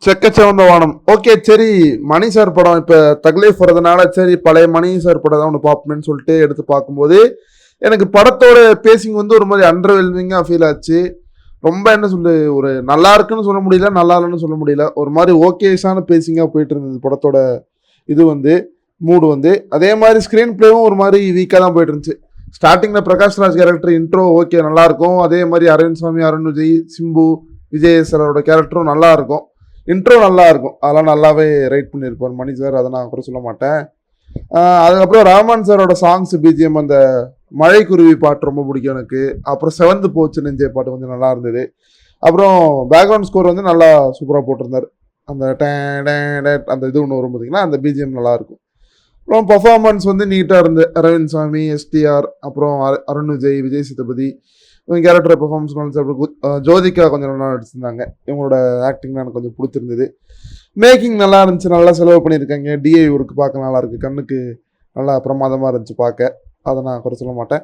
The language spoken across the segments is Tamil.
செக்கச்சவந்த வானம். ஓகே, சரி. மணி சார் படம் இப்போ தக்லீஃப் வரதுனால சரி பழைய மணி சார் படம் தான் ஒன்று பார்ப்போமேன்னு சொல்லிட்டு எடுத்து பார்க்கும்போது எனக்கு படத்தோட பேசிங் வந்து ஒரு மாதிரி அண்டர்வெல்மிங்காக ஃபீல் ஆச்சு. ரொம்ப என்ன சொல்லு, ஒரு நல்லா இருக்குன்னு சொல்ல முடியல, நல்லா இல்லைன்னு சொல்ல முடியல. ஒரு மாதிரி ஓகேஸான பேசிங்காக போயிட்டு இருந்தது படத்தோட இது வந்து மூடு வந்து. அதே மாதிரி ஸ்க்ரீன் பிளேவும் ஒரு மாதிரி வீக்காக தான் போயிட்டு இருந்துச்சு. ஸ்டார்டிங்கில் பிரகாஷ்ராஜ் கேரக்டர் இன்ட்ரோ ஓகே நல்லாயிருக்கும். அதே மாதிரி அரவிந்த் சாமி, அருண் விஜய், சிம்பு, விஜய் சாரோட கேரக்டரும் நல்லா இருக்கும். இன்ட்ரோ நல்லா இருக்கும். அதெல்லாம் நல்லாவே ரைட் பண்ணியிருப்பார் மணி சார், அதை நான் கூட சொல்ல மாட்டேன். அதுக்கப்புறம் ரஹ்மான் சாரோட சாங்ஸ் பிஜிஎம், அந்த மழைக்குருவி பாட்டு ரொம்ப பிடிக்கும் எனக்கு. அப்புறம் செவந்து போச்சு நெஞ்சே பாட்டு கொஞ்சம் நல்லா இருந்தது. அப்புறம் பேக்ரவுண்ட் ஸ்கோர் வந்து நல்லா சூப்பராக போட்டிருந்தார். அந்த அந்த இது ஒன்று வரும் பார்த்தீங்கன்னா, அந்த பிஜிஎம் நல்லாயிருக்கும். அப்புறம் பர்ஃபார்மன்ஸ் வந்து நீட்டாக இருந்து அரவிந்த் சாமி, எஸ்டிஆர், அப்புறம் அருண் விஜய், விஜய் சேதுபதி, இவங்க கேரக்டர் பெர்ஃபார்மன்ஸ் அப்புறம் ஜோதிகா கொஞ்சம் நல்லா நடிச்சிருந்தாங்க. இவங்களோட ஆக்டிங் எனக்கு கொஞ்சம் பிடிச்சிருந்தது. மேக்கிங் நல்லா இருந்துச்சு, நல்லா செலவு பண்ணியிருக்காங்க. டிஐ ஒர்க்கு பார்க்க நல்லா இருக்குது, கண்ணுக்கு நல்லா பிரமாதமாக இருந்துச்சு பார்க்க. அதை நான் குறை சொல்ல மாட்டேன்.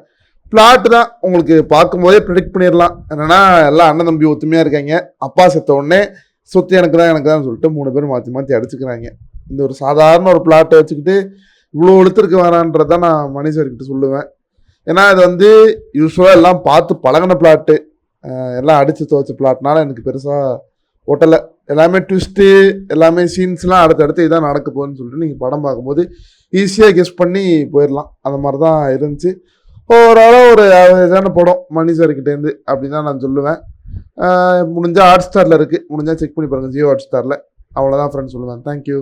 பிளாட்டு தான் உங்களுக்கு பார்க்கும்போதே ப்ரிடிக்ட் பண்ணிடலாம். என்னென்னா எல்லாம் அண்ணன் தம்பி ஒத்துமையாக இருக்காங்க. அப்பா செத்த உடனே சொத்து எனக்கு தான் சொல்லிட்டு 3 பேர் மாற்றி மாற்றி அடிச்சுக்கிறாங்க. இந்த ஒரு சாதாரண ஒரு பிளாட்டை வச்சுக்கிட்டு இவ்வளோ இழுத்துருக்க வேணான்றதான் நான் மணி சார்கிட்ட சொல்லுவேன். ஏன்னா இது வந்து யூஸ்வலாக எல்லாம் பார்த்து பழகின பிளாட்டு, எல்லாம் அடித்து துவச்ச பிளாட்னால எனக்கு பெருசாக ஒட்டலை. எல்லாமே ட்விஸ்ட்டு, எல்லாமே சீன்ஸ்லாம் அடுத்தடுத்து இதான் நடக்க போகுதுன்னு சொல்லிட்டு நீங்கள் படம் பார்க்கும்போது ஈஸியாக கெஸ் பண்ணி போயிடலாம். அந்த மாதிரி தான் இருந்துச்சு. ஓவராலாக ஒரு ஆவரேஜான படம் மணி சார்கிட்டேருந்து அப்படின்னு தான் நான் சொல்லுவேன். முடிஞ்சால் ஹாட் ஸ்டாரில் இருக்குது, முடிஞ்சால் செக் பண்ணி பாருங்கள், ஜியோ ஹாட் ஸ்டாரில். அவ்வளோதான் ஃப்ரெண்ட்ஸ் சொல்லுவேன். தேங்க்யூ.